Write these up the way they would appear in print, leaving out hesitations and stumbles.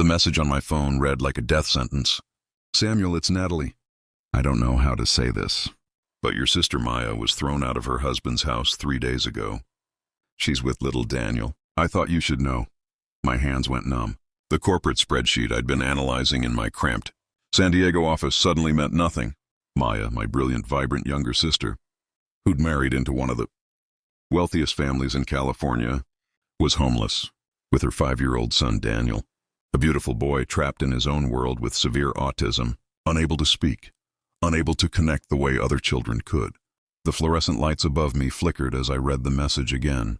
The message on my phone read like a death sentence. Samuel, it's Natalie. I don't know how to say this, but your sister Maya was thrown out of her husband's house 3 days ago. She's with little Daniel. I thought you should know. My hands went numb. The corporate spreadsheet I'd been analyzing in my cramped San Diego office suddenly meant nothing. Maya, my brilliant, vibrant younger sister, who'd married into one of the wealthiest families in California, was homeless, with her 5-year-old son Daniel, a beautiful boy trapped in his own world with severe autism, unable to speak, unable to connect the way other children could. The fluorescent lights above me flickered as I read the message again,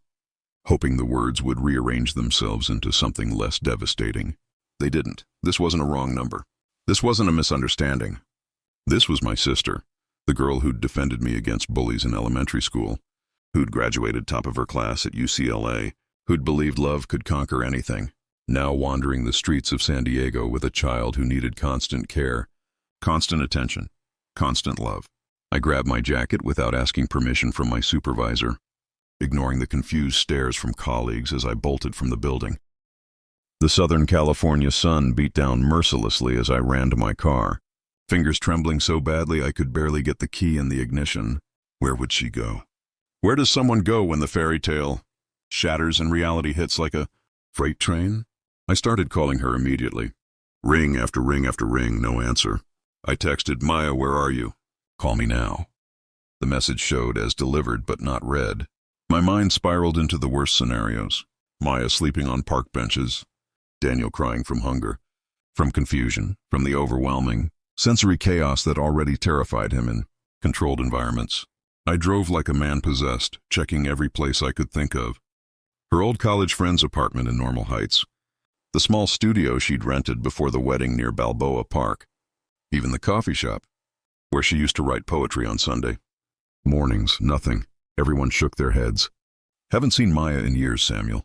hoping the words would rearrange themselves into something less devastating. They didn't. This wasn't a wrong number. This wasn't a misunderstanding. This was my sister, the girl who'd defended me against bullies in elementary school, who'd graduated top of her class at UCLA, who'd believed love could conquer anything, now wandering the streets of San Diego with a child who needed constant care, constant attention, constant love. I grabbed my jacket without asking permission from my supervisor, ignoring the confused stares from colleagues as I bolted from the building. The Southern California sun beat down mercilessly as I ran to my car, fingers trembling so badly I could barely get the key in the ignition. Where would she go? Where does someone go when the fairy tale shatters and reality hits like a freight train? I started calling her immediately. Ring after ring after ring, no answer. I texted, Maya, where are you? Call me now. The message showed as delivered but not read. My mind spiraled into the worst scenarios. Maya sleeping on park benches, Daniel crying from hunger, from confusion, from the overwhelming sensory chaos that already terrified him in controlled environments. I drove like a man possessed, checking every place I could think of. Her old college friend's apartment in Normal Heights, the small studio she'd rented before the wedding near Balboa Park, even the coffee shop, where she used to write poetry on Sunday. Mornings, nothing. Everyone shook their heads. Haven't seen Maya in years, Samuel.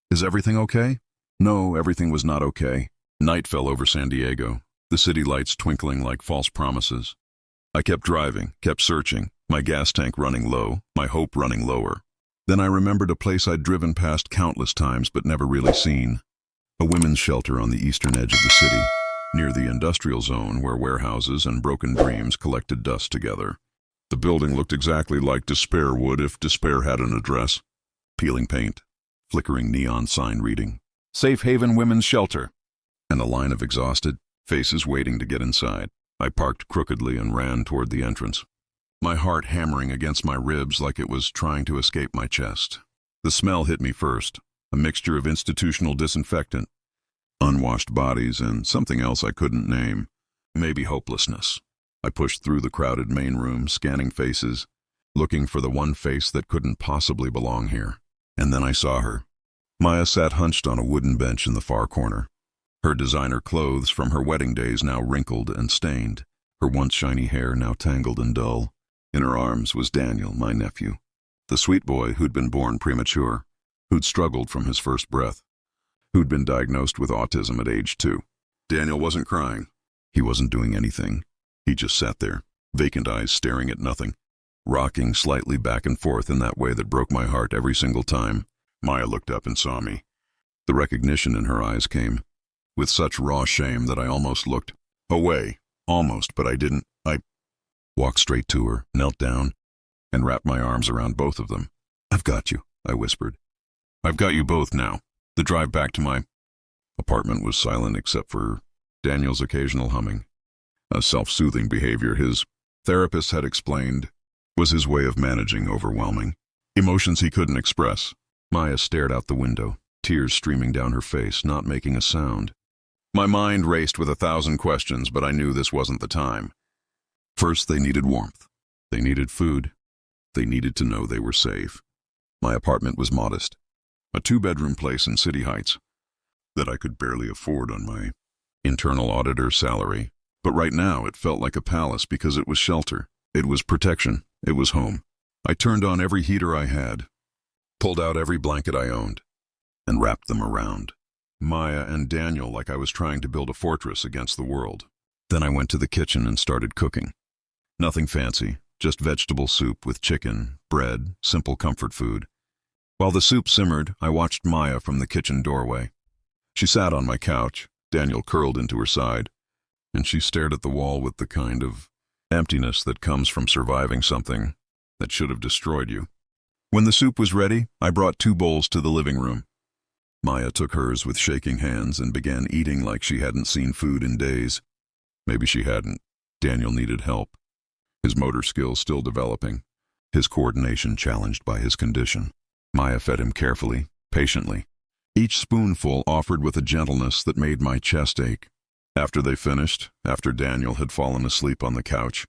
Is everything okay? No, everything was not okay. Night fell over San Diego, the city lights twinkling like false promises. I kept driving, kept searching, my gas tank running low, my hope running lower. Then I remembered a place I'd driven past countless times but never really seen. A women's shelter on the eastern edge of the city, near the industrial zone where warehouses and broken dreams collected dust together. The building looked exactly like despair would if despair had an address. Peeling paint, flickering neon sign reading, Safe Haven Women's Shelter, and a line of exhausted faces waiting to get inside. I parked crookedly and ran toward the entrance, my heart hammering against my ribs like it was trying to escape my chest. The smell hit me first, a mixture of institutional disinfectant, unwashed bodies, and something else I couldn't name, maybe hopelessness. I pushed through the crowded main room, scanning faces, looking for the one face that couldn't possibly belong here. And then I saw her. Maya sat hunched on a wooden bench in the far corner, her designer clothes from her wedding days now wrinkled and stained, her once shiny hair now tangled and dull. In her arms was Daniel, my nephew, the sweet boy who'd been born premature, who'd struggled from his first breath, who'd been diagnosed with autism at age 2. Daniel wasn't crying. He wasn't doing anything. He just sat there, vacant eyes staring at nothing, rocking slightly back and forth in that way that broke my heart every single time. Maya looked up and saw me. The recognition in her eyes came with such raw shame that I almost looked away. Almost, but I didn't. I walked straight to her, knelt down, and wrapped my arms around both of them. I've got you, I whispered. I've got you both now. The drive back to my apartment was silent except for Daniel's occasional humming. A self-soothing behavior his therapist had explained was his way of managing overwhelming emotions he couldn't express. Maya stared out the window, tears streaming down her face, not making a sound. My mind raced with 1,000 questions, but I knew this wasn't the time. First, they needed warmth. They needed food. They needed to know they were safe. My apartment was modest, a 2-bedroom place in City Heights that I could barely afford on my internal auditor salary. But right now it felt like a palace because it was shelter, it was protection, it was home. I turned on every heater I had, pulled out every blanket I owned, and wrapped them around Maya and Daniel like I was trying to build a fortress against the world. Then I went to the kitchen and started cooking. Nothing fancy, just vegetable soup with chicken, bread, simple comfort food. While the soup simmered, I watched Maya from the kitchen doorway. She sat on my couch, Daniel curled into her side, and she stared at the wall with the kind of emptiness that comes from surviving something that should have destroyed you. When the soup was ready, I brought 2 bowls to the living room. Maya took hers with shaking hands and began eating like she hadn't seen food in days. Maybe she hadn't. Daniel needed help. His motor skills still developing, his coordination challenged by his condition. Maya fed him carefully, patiently, each spoonful offered with a gentleness that made my chest ache. After they finished, after Daniel had fallen asleep on the couch,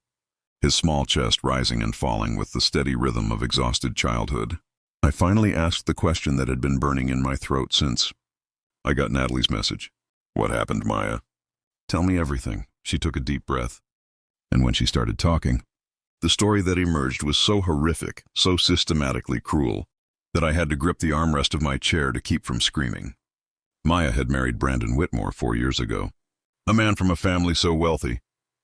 his small chest rising and falling with the steady rhythm of exhausted childhood, I finally asked the question that had been burning in my throat since I got Natalie's message. What happened, Maya? Tell me everything. She took a deep breath. And when she started talking, the story that emerged was so horrific, so systematically cruel, that I had to grip the armrest of my chair to keep from screaming. Maya had married Brandon Whitmore 4 years ago, a man from a family so wealthy.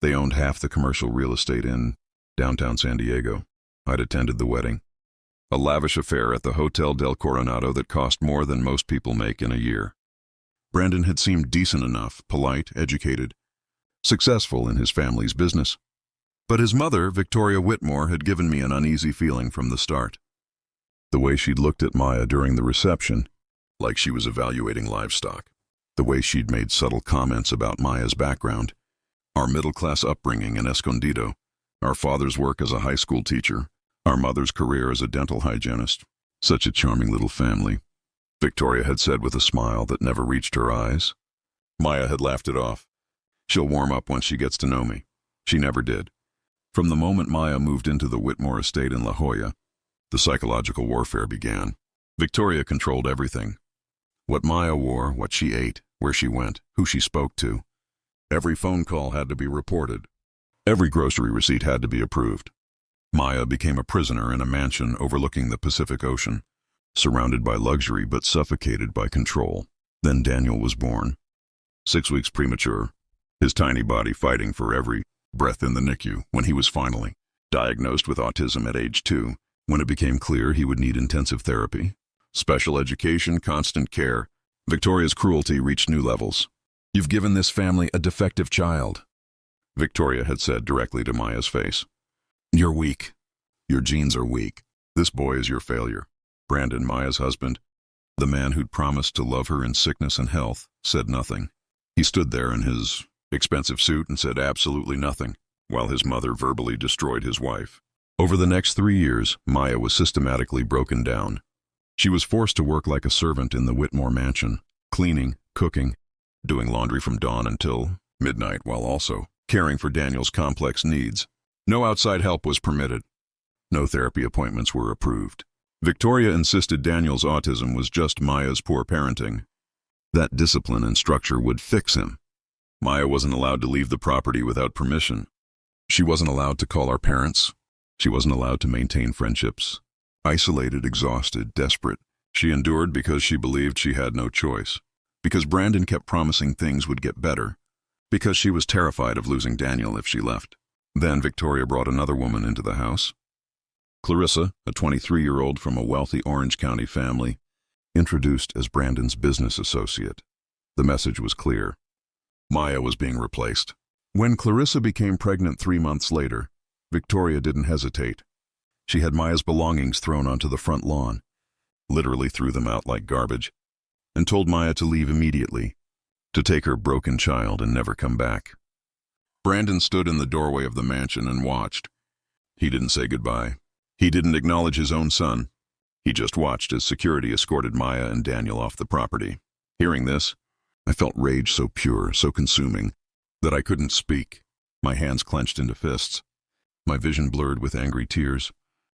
They owned half the commercial real estate in downtown San Diego. I'd attended the wedding, a lavish affair at the Hotel del Coronado that cost more than most people make in a year. Brandon had seemed decent enough, polite, educated, successful in his family's business. But his mother, Victoria Whitmore, had given me an uneasy feeling from the start. The way she'd looked at Maya during the reception, like she was evaluating livestock. The way she'd made subtle comments about Maya's background, our middle-class upbringing in Escondido, our father's work as a high school teacher, our mother's career as a dental hygienist. Such a charming little family, Victoria had said with a smile that never reached her eyes. Maya had laughed it off. She'll warm up once she gets to know me. She never did. From the moment Maya moved into the Whitmore estate in La Jolla, the psychological warfare began. Victoria controlled everything. What Maya wore, what she ate, where she went, who she spoke to. Every phone call had to be reported. Every grocery receipt had to be approved. Maya became a prisoner in a mansion overlooking the Pacific Ocean, surrounded by luxury but suffocated by control. Then Daniel was born. 6 weeks premature, his tiny body fighting for every breath in the NICU when he was finally diagnosed with autism at age 2, when it became clear he would need intensive therapy, special education, constant care. Victoria's cruelty reached new levels. "You've given this family a defective child," Victoria had said directly to Maya's face. "You're weak. Your genes are weak. This boy is your failure." Brandon, Maya's husband, the man who'd promised to love her in sickness and health, said nothing. He stood there in his expensive suit and said absolutely nothing, while his mother verbally destroyed his wife. Over the next 3 years, Maya was systematically broken down. She was forced to work like a servant in the Whitmore mansion, cleaning, cooking, doing laundry from dawn until midnight, while also caring for Daniel's complex needs. No outside help was permitted. No therapy appointments were approved. Victoria insisted Daniel's autism was just Maya's poor parenting. That discipline and structure would fix him. Maya wasn't allowed to leave the property without permission. She wasn't allowed to call our parents. She wasn't allowed to maintain friendships. Isolated, exhausted, desperate, she endured because she believed she had no choice. Because Brandon kept promising things would get better. Because she was terrified of losing Daniel if she left. Then Victoria brought another woman into the house. Clarissa, a 23-year-old from a wealthy Orange County family, introduced as Brandon's business associate. The message was clear. Maya was being replaced. When Clarissa became pregnant 3 months later, Victoria didn't hesitate. She had Maya's belongings thrown onto the front lawn, literally threw them out like garbage, and told Maya to leave immediately, to take her broken child and never come back. Brandon stood in the doorway of the mansion and watched. He didn't say goodbye. He didn't acknowledge his own son. He just watched as security escorted Maya and Daniel off the property. Hearing this, I felt rage so pure, so consuming, that I couldn't speak. My hands clenched into fists. My vision blurred with angry tears.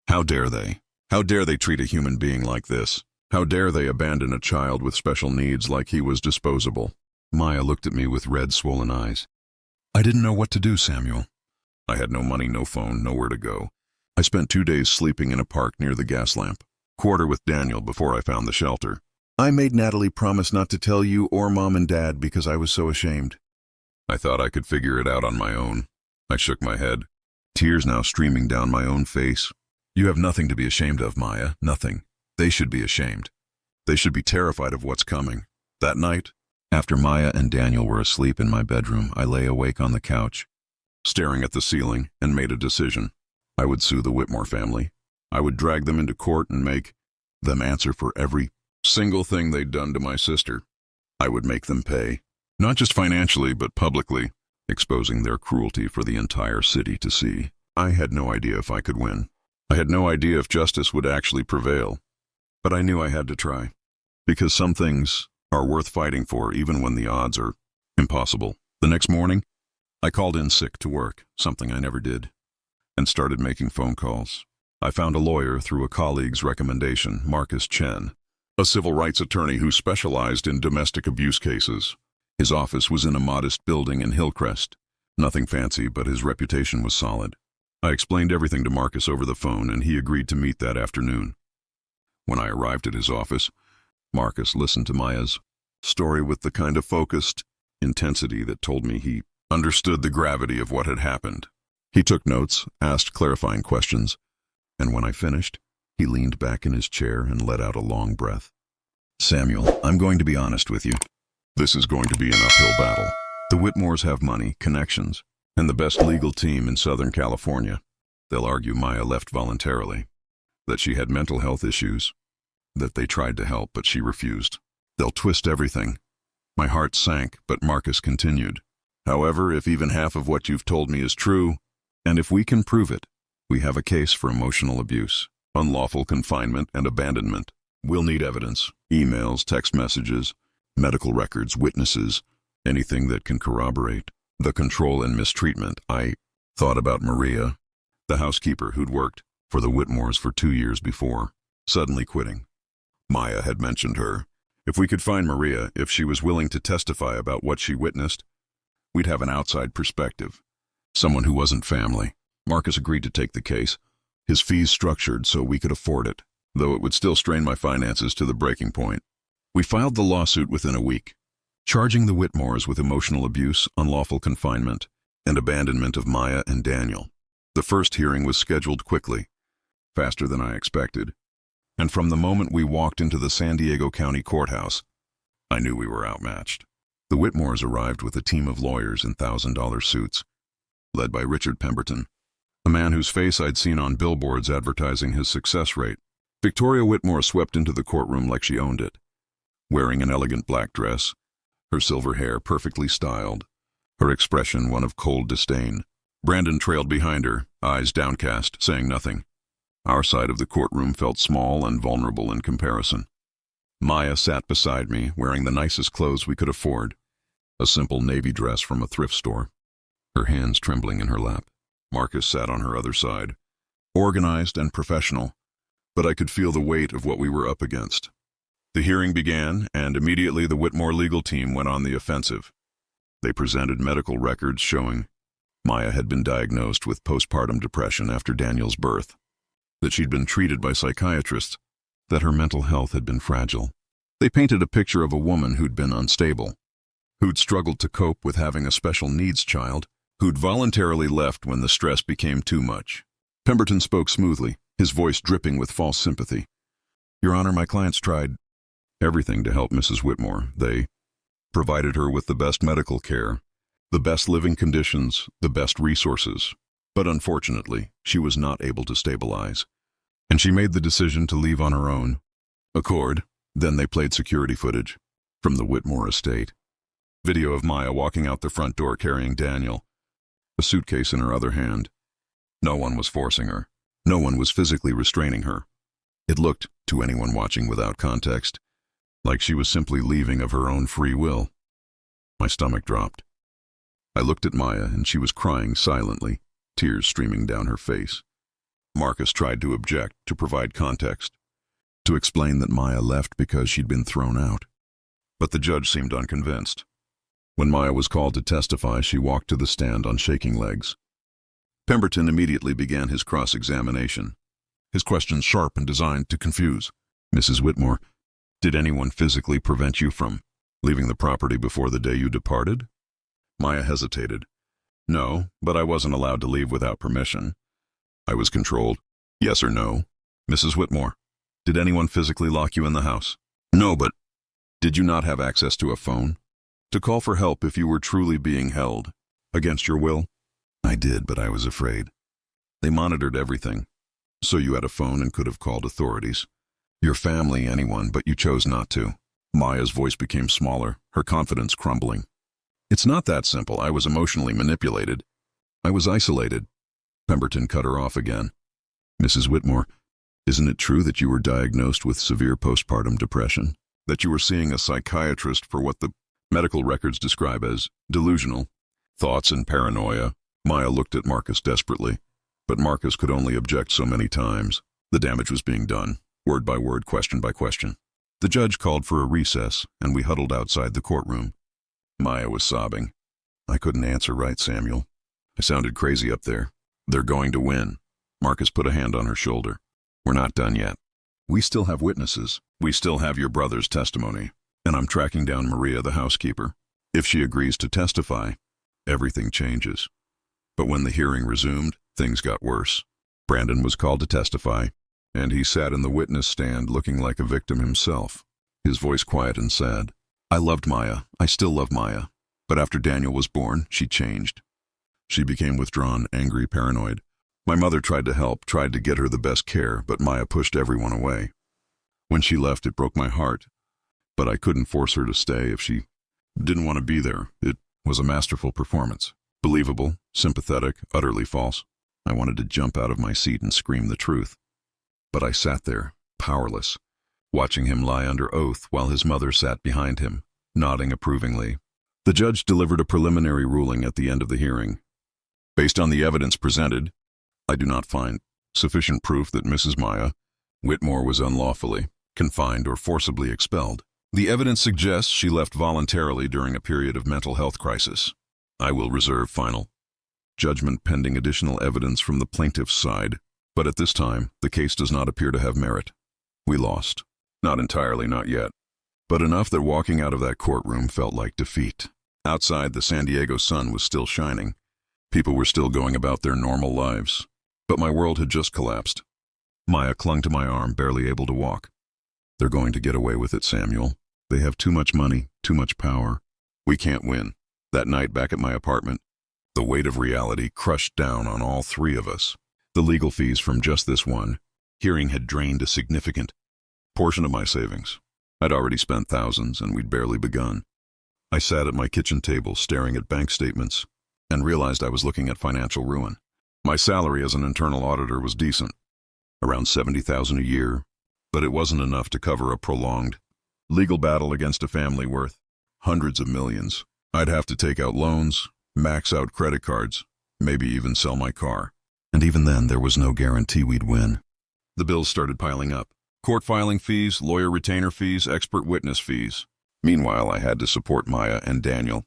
How dare they? How dare they treat a human being like this? How dare they abandon a child with special needs like he was disposable? Maya looked at me with red, swollen eyes. I didn't know what to do, Samuel. I had no money, no phone, nowhere to go. I spent 2 days sleeping in a park near the gas lamp, quarter with Daniel before I found the shelter. I made Natalie promise not to tell you or Mom and Dad because I was so ashamed. I thought I could figure it out on my own. I shook my head, tears now streaming down my own face. You have nothing to be ashamed of, Maya, nothing. They should be ashamed. They should be terrified of what's coming. That night, After Maya and Daniel were asleep in my bedroom, I lay awake on the couch, staring at the ceiling, and made a decision. I would sue the Whitmore family. I would drag them into court and make them answer for every single thing they'd done to my sister. I would make them pay, not just financially, but publicly, exposing their cruelty for the entire city to see. I had no idea if I could win. I had no idea if justice would actually prevail. But I knew I had to try, because some things are worth fighting for even when the odds are impossible. The next morning, I called in sick to work, something I never did, and started making phone calls. I found a lawyer through a colleague's recommendation, Marcus Chen, a civil rights attorney who specialized in domestic abuse cases. His office was in a modest building in Hillcrest. Nothing fancy, but his reputation was solid. I explained everything to Marcus over the phone, and he agreed to meet that afternoon. When I arrived at his office, Marcus listened to Maya's story with the kind of focused intensity that told me he understood the gravity of what had happened. He took notes, asked clarifying questions, and when I finished, he leaned back in his chair and let out a long breath. "Samuel, I'm going to be honest with you. This is going to be an uphill battle. The Whitmores have money, connections, and the best legal team in Southern California. They'll argue Maya left voluntarily, that she had mental health issues, that they tried to help but she refused. They'll twist everything." My heart sank, but Marcus continued. "However, if even half of what you've told me is true, and if we can prove it, we have a case for emotional abuse, unlawful confinement, and abandonment. We'll need evidence, emails, text messages, medical records, witnesses, anything that can corroborate the control and mistreatment." I thought about Maria, the housekeeper who'd worked for the Whitmores for 2 years before, suddenly quitting. Maya had mentioned her. If we could find Maria, if she was willing to testify about what she witnessed, we'd have an outside perspective, someone who wasn't family. Marcus agreed to take the case, his fees structured so we could afford it, though it would still strain my finances to the breaking point. We filed the lawsuit within a week, charging the Whitmores with emotional abuse, unlawful confinement, and abandonment of Maya and Daniel. The first hearing was scheduled quickly, faster than I expected, and from the moment we walked into the San Diego County Courthouse, I knew we were outmatched. The Whitmores arrived with a team of lawyers in $1,000 suits, led by Richard Pemberton, a man whose face I'd seen on billboards advertising his success rate. Victoria Whitmore swept into the courtroom like she owned it, wearing an elegant black dress, her silver hair perfectly styled, her expression one of cold disdain. Brandon trailed behind her, eyes downcast, saying nothing. Our side of the courtroom felt small and vulnerable in comparison. Maya sat beside me, wearing the nicest clothes we could afford, a simple navy dress from a thrift store, her hands trembling in her lap. Marcus sat on her other side, organized and professional, but I could feel the weight of what we were up against. The hearing began, and immediately the Whitmore legal team went on the offensive. They presented medical records showing Maya had been diagnosed with postpartum depression after Daniel's birth, that she'd been treated by psychiatrists, that her mental health had been fragile. They painted a picture of a woman who'd been unstable, who'd struggled to cope with having a special needs child, who'd voluntarily left when the stress became too much. Pemberton spoke smoothly, his voice dripping with false sympathy. "Your Honor, my clients tried everything to help Mrs. Whitmore. They provided her with the best medical care, the best living conditions, the best resources. But unfortunately, she was not able to stabilize, and she made the decision to leave on her own accord." Then they played security footage from the Whitmore estate. Video of Maya walking out the front door carrying Daniel, a suitcase in her other hand. No one was forcing her. No one was physically restraining her. It looked, to anyone watching without context, like she was simply leaving of her own free will. My stomach dropped. I looked at Maya, and she was crying silently, tears streaming down her face. Marcus tried to object, to provide context, to explain that Maya left because she'd been thrown out. But the judge seemed unconvinced. When Maya was called to testify, she walked to the stand on shaking legs. Pemberton immediately began his cross-examination, his questions sharp and designed to confuse. "Mrs. Whitmore, did anyone physically prevent you from leaving the property before the day you departed?" Maya hesitated. "No, but I wasn't allowed to leave without permission. I was controlled." "Yes or no?" "Mrs. Whitmore, did anyone physically lock you in the house?" "No, but..." "Did you not have access to a phone?" To call for help if you were truly being held. Against your will? I did, but I was afraid. They monitored everything. So you had a phone and could have called authorities. Your family, anyone, but you chose not to. Maya's voice became smaller, her confidence crumbling. It's not that simple. I was emotionally manipulated. I was isolated. Pemberton cut her off again. Mrs. Whitmore, isn't it true that you were diagnosed with severe postpartum depression? That you were seeing a psychiatrist for what the medical records describe as delusional thoughts and paranoia? Maya looked at Marcus desperately, but Marcus could only object so many times. The damage was being done, word by word, question by question. The judge called for a recess, and we huddled outside the courtroom. Maya was sobbing. I couldn't answer right, Samuel. I sounded crazy up there. They're going to win. Marcus put a hand on her shoulder. We're not done yet. We still have witnesses. We still have your brother's testimony. And I'm tracking down Maria, the housekeeper. If she agrees to testify, everything changes. But when the hearing resumed, things got worse. Brandon was called to testify, and he sat in the witness stand looking like a victim himself, his voice quiet and sad. I loved Maya. I still love Maya. But after Daniel was born, she changed. She became withdrawn, angry, paranoid. My mother tried to help, tried to get her the best care, but Maya pushed everyone away. When she left, it broke my heart. But I couldn't force her to stay if she didn't want to be there. It was a masterful performance. Believable, sympathetic, utterly false. I wanted to jump out of my seat and scream the truth. But I sat there, powerless, watching him lie under oath while his mother sat behind him, nodding approvingly. The judge delivered a preliminary ruling at the end of the hearing. Based on the evidence presented, I do not find sufficient proof that Mrs. Maya Whitmore was unlawfully confined or forcibly expelled. The evidence suggests she left voluntarily during a period of mental health crisis. I will reserve final judgment pending additional evidence from the plaintiff's side, but at this time, the case does not appear to have merit. We lost. Not entirely, not yet. But enough that walking out of that courtroom felt like defeat. Outside, the San Diego sun was still shining. People were still going about their normal lives. But my world had just collapsed. Maya clung to my arm, barely able to walk. They're going to get away with it, Samuel. They have too much money, too much power. We can't win. That night back at my apartment, the weight of reality crushed down on all three of us. The legal fees from just this one hearing had drained a significant portion of my savings. I'd already spent thousands, and we'd barely begun. I sat at my kitchen table staring at bank statements and realized I was looking at financial ruin. My salary as an internal auditor was decent, around $70,000 a year, but it wasn't enough to cover a prolonged legal battle against a family worth hundreds of millions. I'd have to take out loans, max out credit cards, maybe even sell my car. And even then, there was no guarantee we'd win. The bills started piling up. Court filing fees, lawyer retainer fees, expert witness fees. Meanwhile, I had to support Maya and Daniel.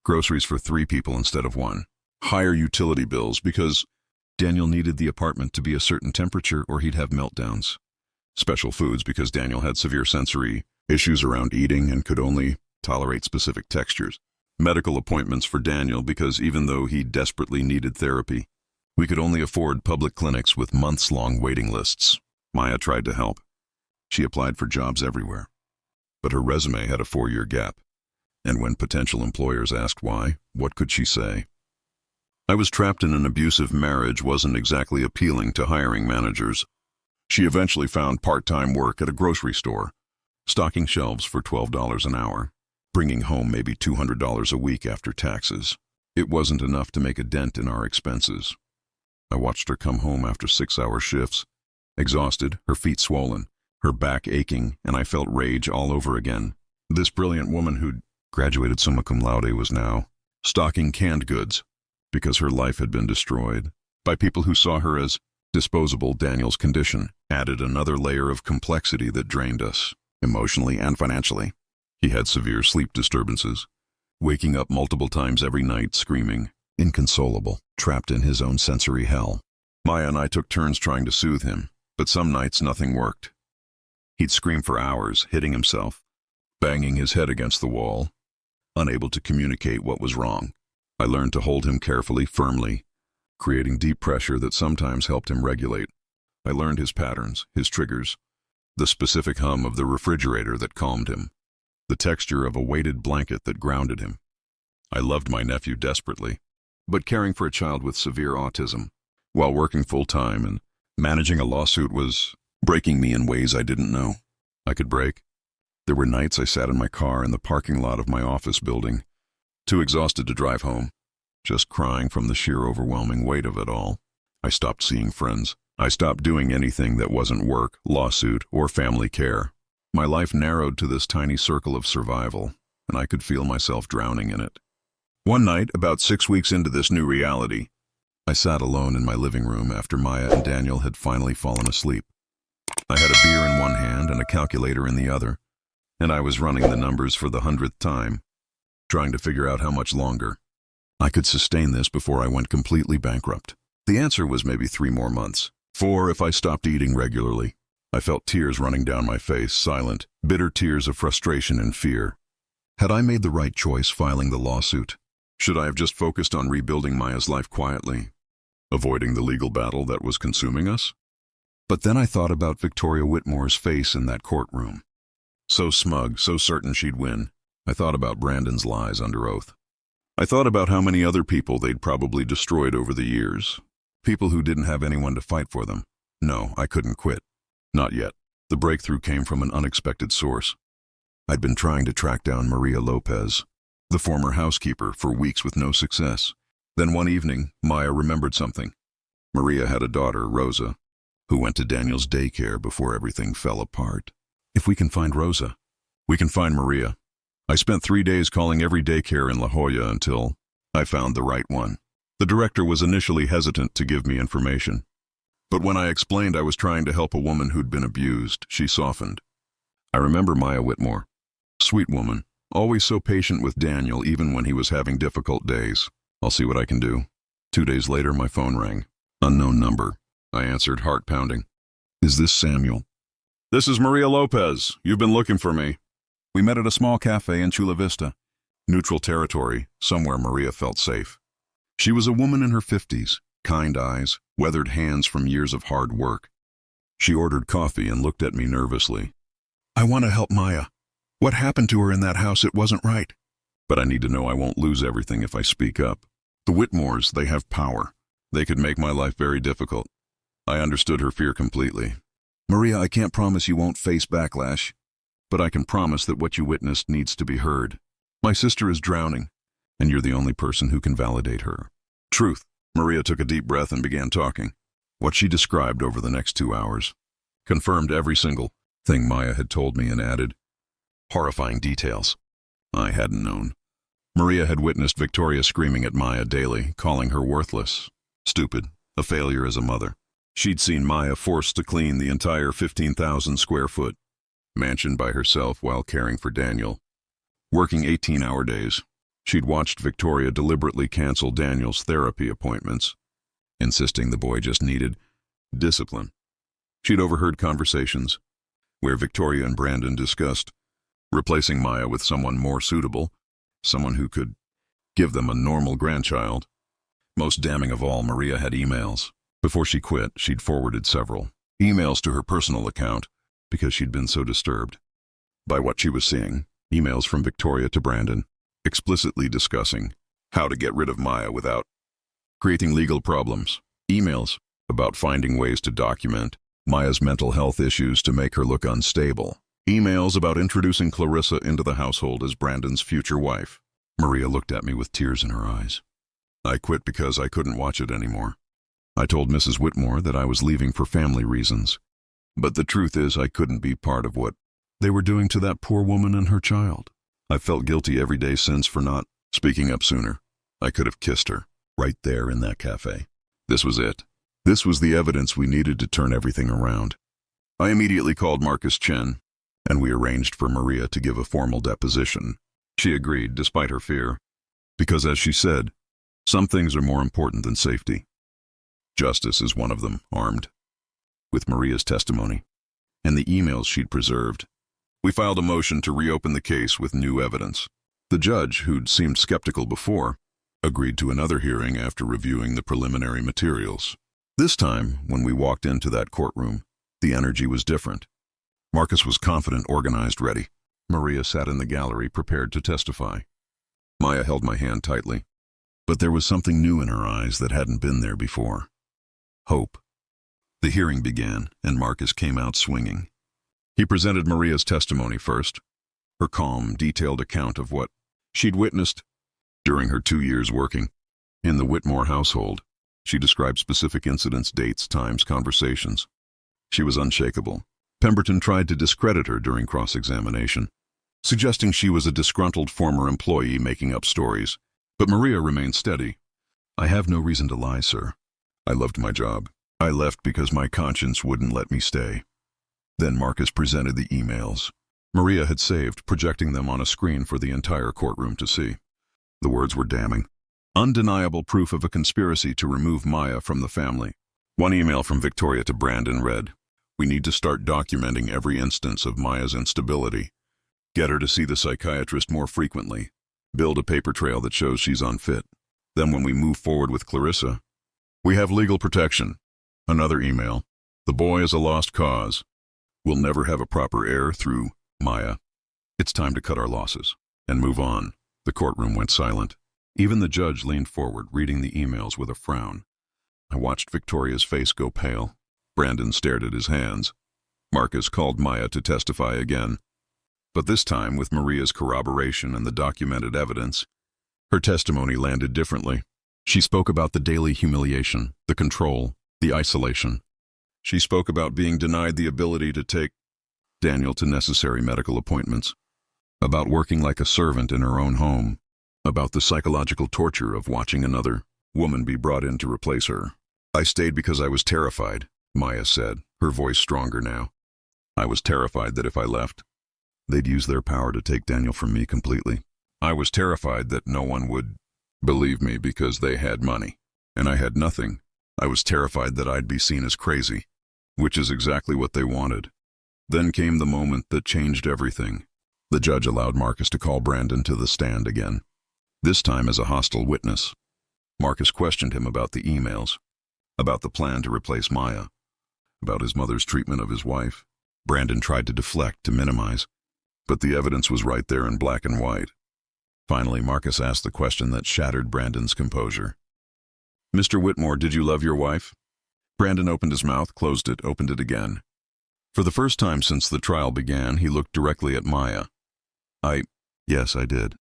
Groceries for 3 people instead of 1. Higher utility bills because Daniel needed the apartment to be a certain temperature or he'd have meltdowns. Special foods because Daniel had severe sensory issues around eating and could only tolerate specific textures. Medical appointments for Daniel because even though he desperately needed therapy, we could only afford public clinics with months-long waiting lists. Maya tried to help. She applied for jobs everywhere. But her resume had a 4-year gap. And when potential employers asked why, what could she say? I was trapped in an abusive marriage wasn't exactly appealing to hiring managers. She eventually found part-time work at a grocery store, stocking shelves for $12 an hour, bringing home maybe $200 a week after taxes. It wasn't enough to make a dent in our expenses. I watched her come home after 6-hour shifts, exhausted, her feet swollen, her back aching, and I felt rage all over again. This brilliant woman who'd graduated summa cum laude was now stocking canned goods because her life had been destroyed by people who saw her as disposable. Daniel's condition added another layer of complexity that drained us, emotionally and financially. He had severe sleep disturbances, waking up multiple times every night screaming, inconsolable, trapped in his own sensory hell. Maya and I took turns trying to soothe him, but some nights nothing worked. He'd scream for hours, hitting himself, banging his head against the wall, unable to communicate what was wrong. I learned to hold him carefully, firmly, creating deep pressure that sometimes helped him regulate. I learned his patterns, his triggers, the specific hum of the refrigerator that calmed him. the texture of a weighted blanket that grounded him. I loved my nephew desperately, but caring for a child with severe autism, while working full-time and managing a lawsuit, was breaking me in ways I didn't know I could break. There were nights I sat in my car in the parking lot of my office building, too exhausted to drive home, just crying from the sheer overwhelming weight of it all. I stopped seeing friends. I stopped doing anything that wasn't work, lawsuit, or family care. My life narrowed to this tiny circle of survival, and I could feel myself drowning in it. One night, about 6 weeks into this new reality, I sat alone in my living room after Maya and Daniel had finally fallen asleep. I had a beer in one hand and a calculator in the other, and I was running the numbers for the 100th time, trying to figure out how much longer I could sustain this before I went completely bankrupt. The answer was maybe 3 more months. 4 if I stopped eating regularly. I felt tears running down my face, silent, bitter tears of frustration and fear. Had I made the right choice filing the lawsuit? Should I have just focused on rebuilding Maya's life quietly, avoiding the legal battle that was consuming us? But then I thought about Victoria Whitmore's face in that courtroom. So smug, so certain she'd win. I thought about Brandon's lies under oath. I thought about how many other people they'd probably destroyed over the years. People who didn't have anyone to fight for them. No, I couldn't quit. Not yet. The breakthrough came from an unexpected source. I'd been trying to track down Maria Lopez, the former housekeeper, for weeks with no success. Then one evening, Maya remembered something. Maria had a daughter, Rosa, who went to Daniel's daycare before everything fell apart. If we can find Rosa, we can find Maria. I spent 3 days calling every daycare in La Jolla until I found the right one. The director was initially hesitant to give me information, but when I explained I was trying to help a woman who'd been abused, she softened. I remember Maya Whitmore. Sweet woman, always so patient with Daniel even when he was having difficult days. I'll see what I can do. 2 days later, my phone rang. Unknown number. I answered, heart pounding. Is this Samuel? This is Maria Lopez. You've been looking for me. We met at a small cafe in Chula Vista. Neutral territory, somewhere Maria felt safe. She was a woman in her 50s, kind eyes, weathered hands from years of hard work. She ordered coffee and looked at me nervously. I want to help Maya. What happened to her in that house? It wasn't right. But I need to know I won't lose everything if I speak up. The Whitmores, they have power. They could make my life very difficult. I understood her fear completely. Maria, I can't promise you won't face backlash, but I can promise that what you witnessed needs to be heard. My sister is drowning, and you're the only person who can validate her. Truth. Maria took a deep breath and began talking. What she described over the next 2 hours confirmed every single thing Maya had told me and added horrifying details I hadn't known. Maria had witnessed Victoria screaming at Maya daily, calling her worthless, stupid, a failure as a mother. She'd seen Maya forced to clean the entire 15,000 square foot mansion by herself while caring for Daniel, working 18-hour days. She'd watched Victoria deliberately cancel Daniel's therapy appointments, insisting the boy just needed discipline. She'd overheard conversations where Victoria and Brandon discussed replacing Maya with someone more suitable, someone who could give them a normal grandchild. Most damning of all, Maria had emails. Before she quit, she'd forwarded several emails to her personal account because she'd been so disturbed by what she was seeing. Emails from Victoria to Brandon, explicitly discussing how to get rid of Maya without creating legal problems. Emails about finding ways to document Maya's mental health issues to make her look unstable. Emails about introducing Clarissa into the household as Brandon's future wife. Maria looked at me with tears in her eyes. I quit because I couldn't watch it anymore. I told Mrs. Whitmore that I was leaving for family reasons, but the truth is I couldn't be part of what they were doing to that poor woman and her child. I felt guilty every day since for not speaking up sooner. I could have kissed her, right there in that cafe. This was it. This was the evidence we needed to turn everything around. I immediately called Marcus Chen, and we arranged for Maria to give a formal deposition. She agreed, despite her fear, because as she said, some things are more important than safety. Justice is one of them, armed with Maria's testimony and the emails she'd preserved. We filed a motion to reopen the case with new evidence. The judge, who'd seemed skeptical before, agreed to another hearing after reviewing the preliminary materials. This time, when we walked into that courtroom, the energy was different. Marcus was confident, organized, ready. Maria sat in the gallery, prepared to testify. Maya held my hand tightly, but there was something new in her eyes that hadn't been there before. Hope. The hearing began, and Marcus came out swinging. He presented Maria's testimony first, her calm, detailed account of what she'd witnessed during her 2 years working in the Whitmore household. She described specific incidents, dates, times, conversations. She was unshakable. Pemberton tried to discredit her during cross-examination, suggesting she was a disgruntled former employee making up stories. But Maria remained steady. "I have no reason to lie, sir. I loved my job. I left because my conscience wouldn't let me stay." Then Marcus presented the emails Maria had saved, projecting them on a screen for the entire courtroom to see. The words were damning. Undeniable proof of a conspiracy to remove Maya from the family. One email from Victoria to Brandon read, "We need to start documenting every instance of Maya's instability. Get her to see the psychiatrist more frequently. Build a paper trail that shows she's unfit. Then when we move forward with Clarissa, we have legal protection." Another email, "The boy is a lost cause. We'll never have a proper heir through Maya. It's time to cut our losses and move on." The courtroom went silent. Even the judge leaned forward, reading the emails with a frown. I watched Victoria's face go pale. Brandon stared at his hands. Marcus called Maya to testify again, but this time with Maria's corroboration and the documented evidence. Her testimony landed differently. She spoke about the daily humiliation, the control, the isolation. She spoke about being denied the ability to take Daniel to necessary medical appointments, about working like a servant in her own home, about the psychological torture of watching another woman be brought in to replace her. "I stayed because I was terrified," Maya said, her voice stronger now. "I was terrified that if I left, they'd use their power to take Daniel from me completely. I was terrified that no one would believe me because they had money, and I had nothing. I was terrified that I'd be seen as crazy, which is exactly what they wanted." Then came the moment that changed everything. The judge allowed Marcus to call Brandon to the stand again, this time as a hostile witness. Marcus questioned him about the emails, about the plan to replace Maya, about his mother's treatment of his wife. Brandon tried to deflect, to minimize, but the evidence was right there in black and white. Finally, Marcus asked the question that shattered Brandon's composure. "Mr. Whitmore, did you love your wife?" Brandon opened his mouth, closed it, opened it again. For the first time since the trial began, he looked directly at Maya. Yes, I did."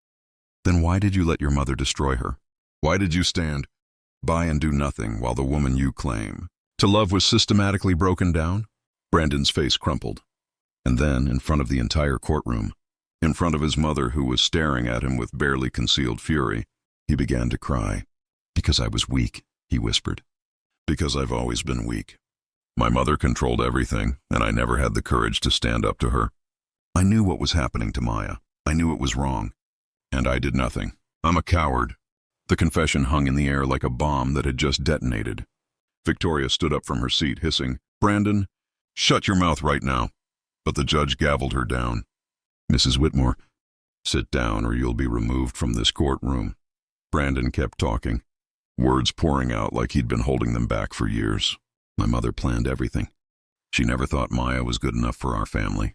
"Then why did you let your mother destroy her? Why did you stand by and do nothing while the woman you claim to love was systematically broken down?" Brandon's face crumpled. And then, in front of the entire courtroom, in front of his mother who was staring at him with barely concealed fury, he began to cry. "Because I was weak," he whispered. "Because I've always been weak. My mother controlled everything, and I never had the courage to stand up to her. I knew what was happening to Maya. I knew it was wrong. And I did nothing. I'm a coward." The confession hung in the air like a bomb that had just detonated. Victoria stood up from her seat, hissing, "Brandon, shut your mouth right now." But the judge gavelled her down. "Mrs. Whitmore, sit down or you'll be removed from this courtroom." Brandon kept talking, words pouring out like he'd been holding them back for years. "My mother planned everything. She never thought Maya was good enough for our family.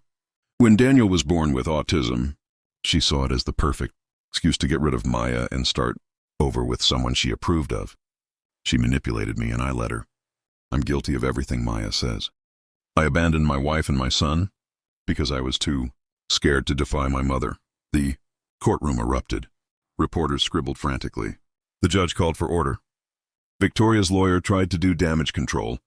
When Daniel was born with autism, she saw it as the perfect excuse to get rid of Maya and start over with someone she approved of. She manipulated me and I let her. I'm guilty of everything Maya says. I abandoned my wife and my son because I was too scared to defy my mother." The courtroom erupted. Reporters scribbled frantically. The judge called for order. Victoria's lawyer tried to do damage control,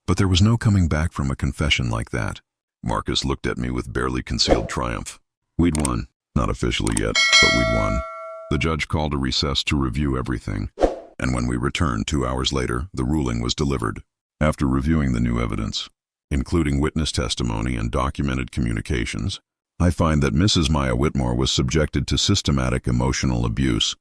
but there was no coming back from a confession like that. Marcus looked at me with barely concealed triumph. We'd won. Not officially yet, but we'd won. The judge called a recess to review everything, and when we returned 2 hours later, the ruling was delivered. After reviewing the new evidence, including witness testimony and documented communications, I find that Mrs. Maya Whitmore was subjected to systematic emotional abuse,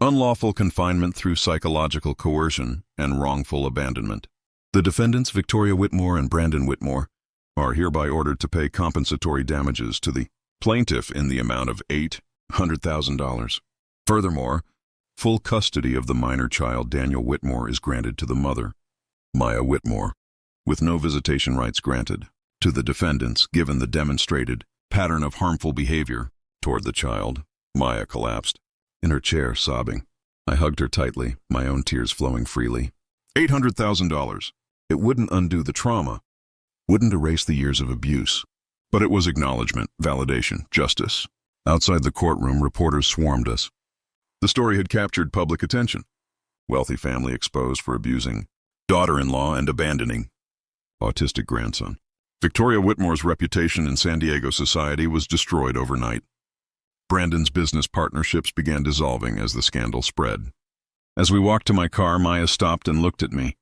unlawful confinement through psychological coercion, and wrongful abandonment. The defendants, Victoria Whitmore and Brandon Whitmore, are hereby ordered to pay compensatory damages to the plaintiff in the amount of $800,000. Furthermore, full custody of the minor child Daniel Whitmore is granted to the mother, Maya Whitmore, with no visitation rights granted to the defendants given the demonstrated pattern of harmful behavior toward the child. Maya collapsed in her chair, sobbing. I hugged her tightly, my own tears flowing freely. $800,000. It wouldn't undo the trauma, wouldn't erase the years of abuse, but it was acknowledgement, validation, justice. Outside the courtroom, reporters swarmed us. The story had captured public attention. Wealthy family exposed for abusing daughter-in-law and abandoning autistic grandson. Victoria Whitmore's reputation in San Diego society was destroyed overnight. Brandon's business partnerships began dissolving as the scandal spread. As we walked to my car, Maya stopped and looked at me.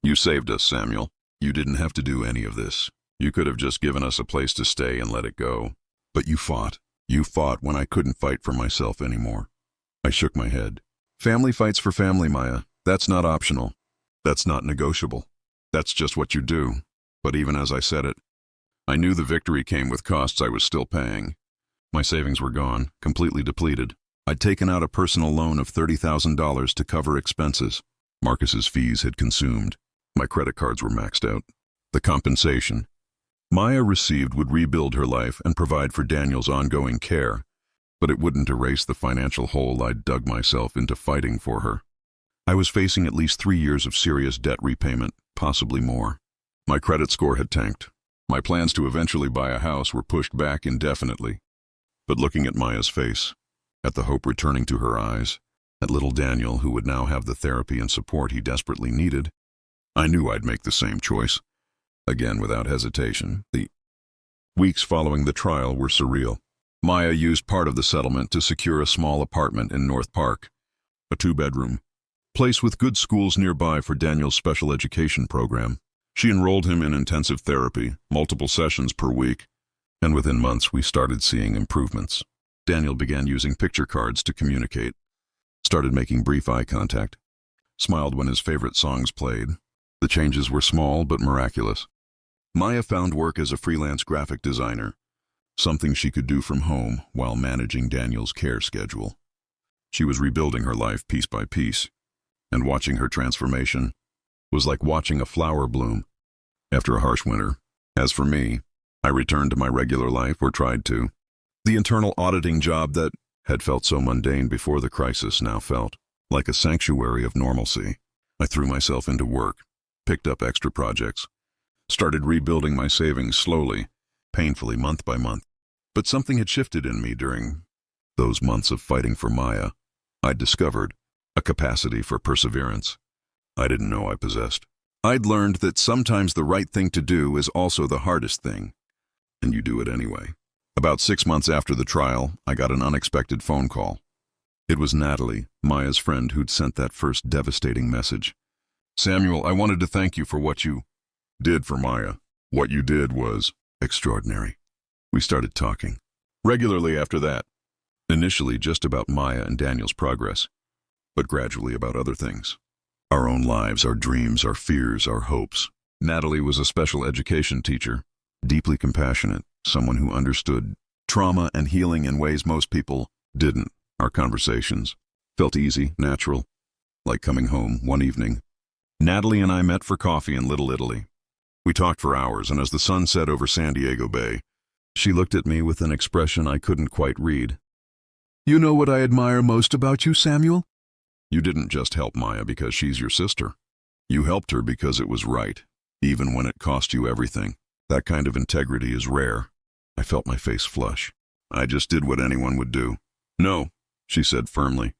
"You saved us, Samuel. You didn't have to do any of this. You could have just given us a place to stay and let it go. But you fought. You fought when I couldn't fight for myself anymore." I shook my head. "Family fights for family, Maya. That's not optional. That's not negotiable. That's just what you do." But even as I said it, I knew the victory came with costs I was still paying. My savings were gone, completely depleted. I'd taken out a personal loan of $30,000 to cover expenses. Marcus's fees had consumed. My credit cards were maxed out. The compensation Maya received would rebuild her life and provide for Daniel's ongoing care, but it wouldn't erase the financial hole I'd dug myself into fighting for her. I was facing at least 3 years of serious debt repayment, possibly more. My credit score had tanked. My plans to eventually buy a house were pushed back indefinitely. But looking at Maya's face, at the hope returning to her eyes, at little Daniel who would now have the therapy and support he desperately needed, I knew I'd make the same choice. Again, without hesitation. The weeks following the trial were surreal. Maya used part of the settlement to secure a small apartment in North Park, a 2-bedroom place with good schools nearby for Daniel's special education program. She enrolled him in intensive therapy, multiple sessions per week, and within months we started seeing improvements. Daniel began using picture cards to communicate, started making brief eye contact, smiled when his favorite songs played. The changes were small but miraculous. Maya found work as a freelance graphic designer, something she could do from home while managing Daniel's care schedule. She was rebuilding her life piece by piece, and watching her transformation was like watching a flower bloom after a harsh winter. As for me, I returned to my regular life, or tried to. The internal auditing job that had felt so mundane before the crisis now felt like a sanctuary of normalcy. I threw myself into work, picked up extra projects, started rebuilding my savings slowly, painfully, month by month. But something had shifted in me during those months of fighting for Maya. I'd discovered a capacity for perseverance I didn't know I possessed. I'd learned that sometimes the right thing to do is also the hardest thing, and you do it anyway. About 6 months after the trial, I got an unexpected phone call. It was Natalie, Maya's friend, who'd sent that first devastating message. "Samuel, I wanted to thank you for what you did for Maya. What you did was extraordinary." We started talking regularly after that, initially just about Maya and Daniel's progress, but gradually about other things. Our own lives, our dreams, our fears, our hopes. Natalie was a special education teacher, deeply compassionate, someone who understood trauma and healing in ways most people didn't. Our conversations felt easy, natural, like coming home. One evening, Natalie and I met for coffee in Little Italy. We talked for hours, and as the sun set over San Diego Bay, she looked at me with an expression I couldn't quite read. "You know what I admire most about you, Samuel? You didn't just help Maya because she's your sister. You helped her because it was right, even when it cost you everything. That kind of integrity is rare." I felt my face flush. "I just did what anyone would do." "No," she said firmly.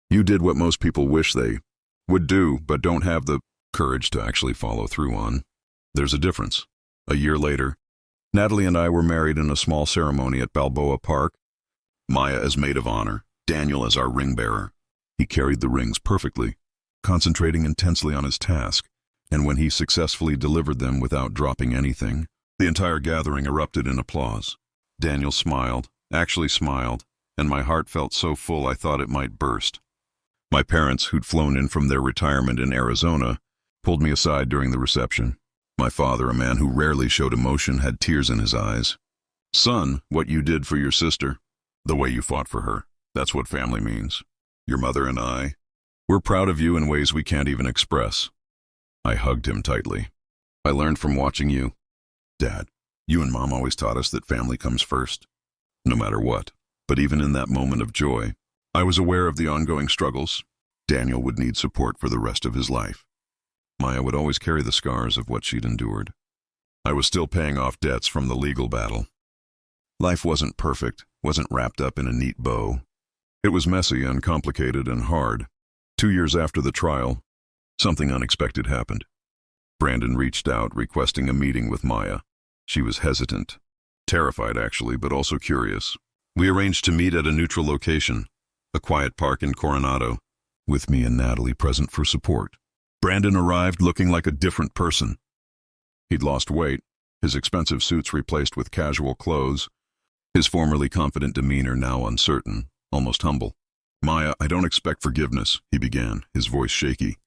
"You did what most people wish they would do, but don't have the courage to actually follow through on. There's a difference." A year later, Natalie and I were married in a small ceremony at Balboa Park. Maya as maid of honor, Daniel as our ring bearer. He carried the rings perfectly, concentrating intensely on his task, and when he successfully delivered them without dropping anything, the entire gathering erupted in applause. Daniel smiled, actually smiled, and my heart felt so full I thought it might burst. My parents, who'd flown in from their retirement in Arizona, pulled me aside during the reception. My father, a man who rarely showed emotion, had tears in his eyes. "Son, what you did for your sister, the way you fought for her, that's what family means. Your mother and I, we're proud of you in ways we can't even express." I hugged him tightly. "I learned from watching you, Dad. You and Mom always taught us that family comes first, no matter what. But even in that moment of joy, I was aware of the ongoing struggles. Daniel would need support for the rest of his life. Maya would always carry the scars of what she'd endured. I was still paying off debts from the legal battle. Life wasn't perfect, wasn't wrapped up in a neat bow. It was messy and complicated and hard. 2 years after the trial, something unexpected happened. Brandon reached out, requesting a meeting with Maya. She was hesitant, terrified actually, but also curious. We arranged to meet at a neutral location, a quiet park in Coronado, with me and Natalie present for support. Brandon arrived looking like a different person. He'd lost weight, his expensive suits replaced with casual clothes, his formerly confident demeanor now uncertain, almost humble. "Maya, I don't expect forgiveness," he began, his voice shaky.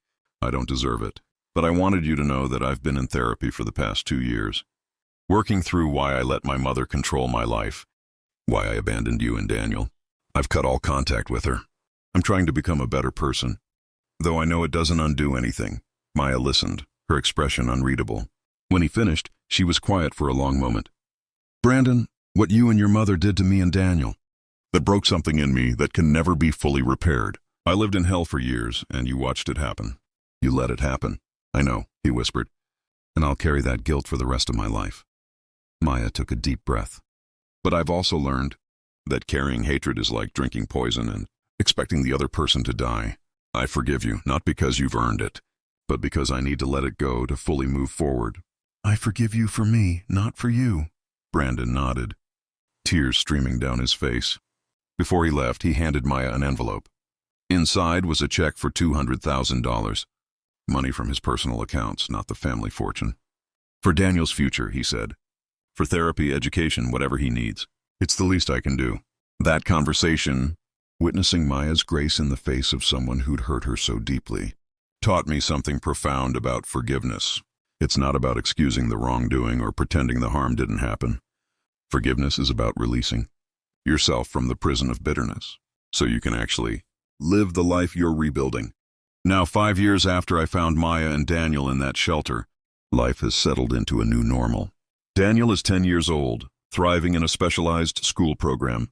"I don't deserve it. But I wanted you to know that I've been in therapy for the past 2 years, working through why I let my mother control my life, why I abandoned you and Daniel. I've cut all contact with her. I'm trying to become a better person, though I know it doesn't undo anything." Maya listened, her expression unreadable. When he finished, she was quiet for a long moment. "Brandon, what you and your mother did to me and Daniel, that broke something in me that can never be fully repaired. I lived in hell for years, and you watched it happen. You let it happen." "I know," he whispered, "and I'll carry that guilt for the rest of my life." Maya took a deep breath. "But I've also learned that carrying hatred is like drinking poison and expecting the other person to die. I forgive you, not because you've earned it, but because I need to let it go to fully move forward." "I forgive you for me, not for you." Brandon nodded, tears streaming down his face. Before he left, he handed Maya an envelope. Inside was a check for $200,000. Money from his personal accounts, not the family fortune. "For Daniel's future," he said. "For therapy, education, whatever he needs. It's the least I can do." That conversation, witnessing Maya's grace in the face of someone who'd hurt her so deeply, taught me something profound about forgiveness. It's not about excusing the wrongdoing or pretending the harm didn't happen. Forgiveness is about releasing yourself from the prison of bitterness, so you can actually live the life you're rebuilding. Now, 5 years after I found Maya and Daniel in that shelter, life has settled into a new normal. Daniel is 10 years old, thriving in a specialized school program,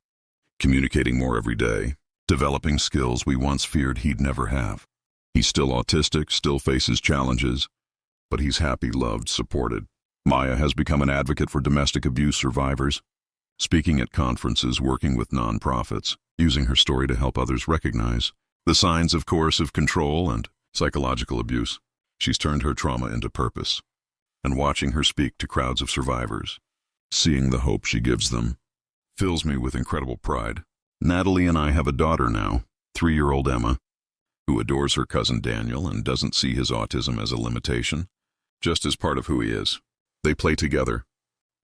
communicating more every day, developing skills we once feared he'd never have. He's still autistic, still faces challenges, but he's happy, loved, supported. Maya has become an advocate for domestic abuse survivors, speaking at conferences, working with nonprofits, using her story to help others recognize the signs of coercive control and psychological abuse. She's turned her trauma into purpose, and watching her speak to crowds of survivors, seeing the hope she gives them, fills me with incredible pride. Natalie and I have a daughter now, 3-year-old Emma, who adores her cousin Daniel and doesn't see his autism as a limitation, just as part of who he is. They play together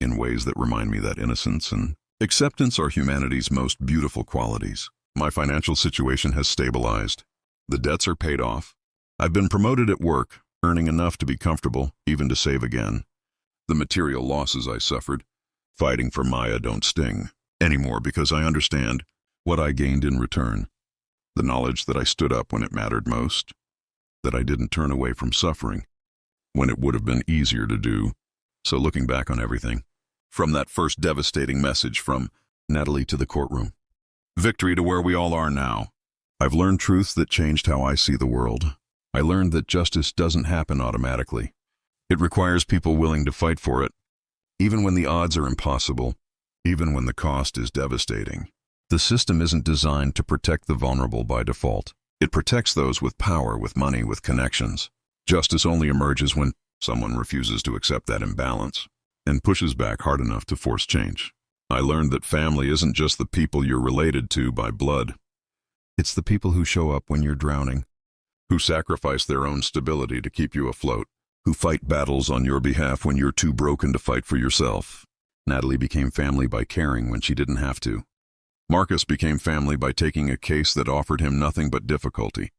in ways that remind me that innocence and acceptance are humanity's most beautiful qualities. My financial situation has stabilized. The debts are paid off. I've been promoted at work, earning enough to be comfortable, even to save again. The material losses I suffered, fighting for Maya, don't sting anymore because I understand what I gained in return. The knowledge that I stood up when it mattered most, that I didn't turn away from suffering when it would have been easier to do. So looking back on everything, from that first devastating message from Natalie to the courtroom, victory to where we all are now, I've learned truths that changed how I see the world. I learned that justice doesn't happen automatically. It requires people willing to fight for it, even when the odds are impossible, even when the cost is devastating. The system isn't designed to protect the vulnerable by default. It protects those with power, with money, with connections. Justice only emerges when someone refuses to accept that imbalance and pushes back hard enough to force change. I learned that family isn't just the people you're related to by blood. It's the people who show up when you're drowning, who sacrifice their own stability to keep you afloat, who fight battles on your behalf when you're too broken to fight for yourself. Natalie became family by caring when she didn't have to. Marcus became family by taking a case that offered him nothing but difficulty.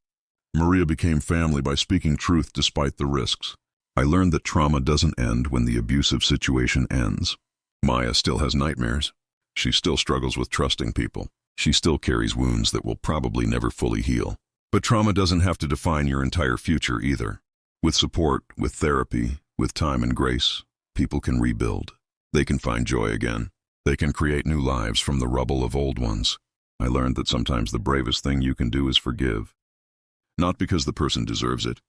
Maria became family by speaking truth despite the risks. I learned that trauma doesn't end when the abusive situation ends. Maya still has nightmares. She still struggles with trusting people. She still carries wounds that will probably never fully heal. But trauma doesn't have to define your entire future either. With support, with therapy, with time and grace, people can rebuild. They can find joy again. They can create new lives from the rubble of old ones. I learned that sometimes the bravest thing you can do is forgive. Not because the person deserves it,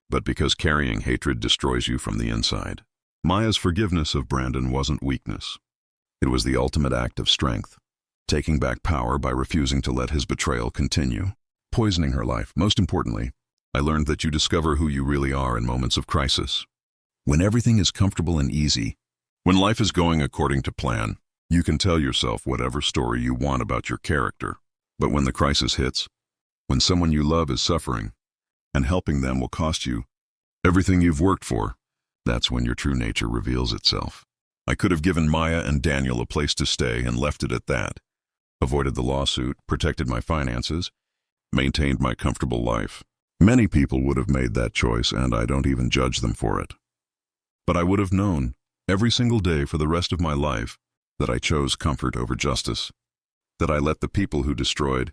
but because carrying hatred destroys you from the inside. Maya's forgiveness of Brandon wasn't weakness. It was the ultimate act of strength, taking back power by refusing to let his betrayal continue, poisoning her life. Most importantly, I learned that you discover who you really are in moments of crisis. When everything is comfortable and easy, when life is going according to plan, you can tell yourself whatever story you want about your character. But when the crisis hits, when someone you love is suffering, and helping them will cost you everything you've worked for, that's when your true nature reveals itself. I could have given Maya and Daniel a place to stay and left it at that. Avoided the lawsuit, protected my finances, maintained my comfortable life. Many people would have made that choice, and I don't even judge them for it. But I would have known, every single day for the rest of my life, that I chose comfort over justice, that I let the people who destroyed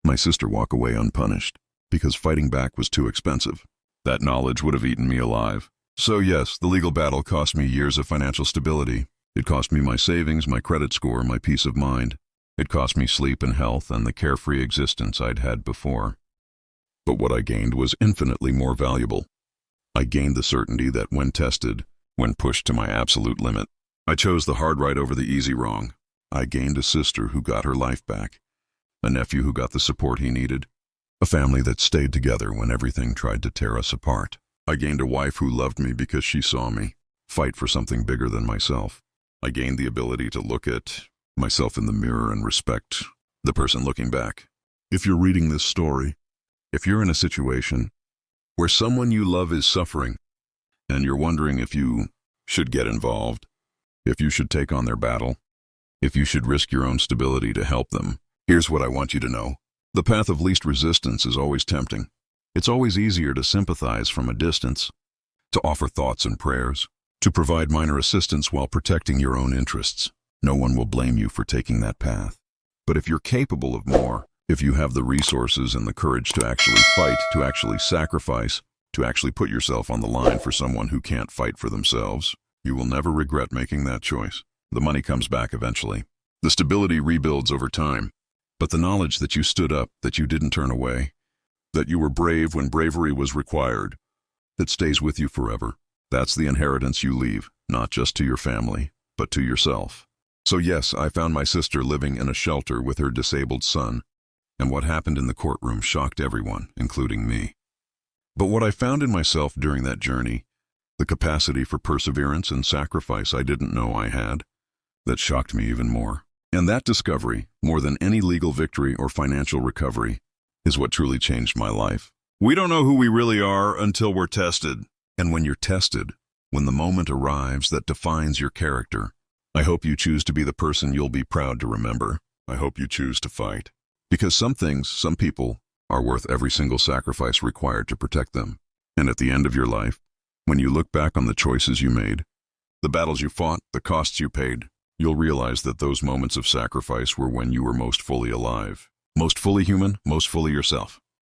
my sister walk away unpunished, because fighting back was too expensive. That knowledge would have eaten me alive. So yes, the legal battle cost me years of financial stability. It cost me my savings, my credit score, my peace of mind. It cost me sleep and health and the carefree existence I'd had before. But what I gained was infinitely more valuable. I gained the certainty that when tested, when pushed to my absolute limit, I chose the hard right over the easy wrong. I gained a sister who got her life back, a nephew who got the support he needed, a family that stayed together when everything tried to tear us apart. I gained a wife who loved me because she saw me fight for something bigger than myself. I gained the ability to look at myself in the mirror and respect the person looking back. If you're reading this story, if you're in a situation where someone you love is suffering, and you're wondering if you should get involved, if you should take on their battle, if you should risk your own stability to help them, here's what I want you to know. The path of least resistance is always tempting. It's always easier to sympathize from a distance, to offer thoughts and prayers, to provide minor assistance while protecting your own interests. No one will blame you for taking that path. But if you're capable of more, if you have the resources and the courage to actually fight, to actually sacrifice, to actually put yourself on the line for someone who can't fight for themselves, you will never regret making that choice. The money comes back eventually. The stability rebuilds over time. But the knowledge that you stood up, that you didn't turn away, that you were brave when bravery was required, that stays with you forever. That's the inheritance you leave, not just to your family, but to yourself. So yes, I found my sister living in a shelter with her disabled son, and what happened in the courtroom shocked everyone, including me. But what I found in myself during that journey, the capacity for perseverance and sacrifice I didn't know I had, that shocked me even more. And that discovery, more than any legal victory or financial recovery, is what truly changed my life. We don't know who we really are until we're tested. And when you're tested, when the moment arrives that defines your character, I hope you choose to be the person you'll be proud to remember. I hope you choose to fight. Because some things, some people, are worth every single sacrifice required to protect them. And at the end of your life, when you look back on the choices you made, the battles you fought, the costs you paid, you'll realize that those moments of sacrifice were when you were most fully alive, most fully human, most fully yourself.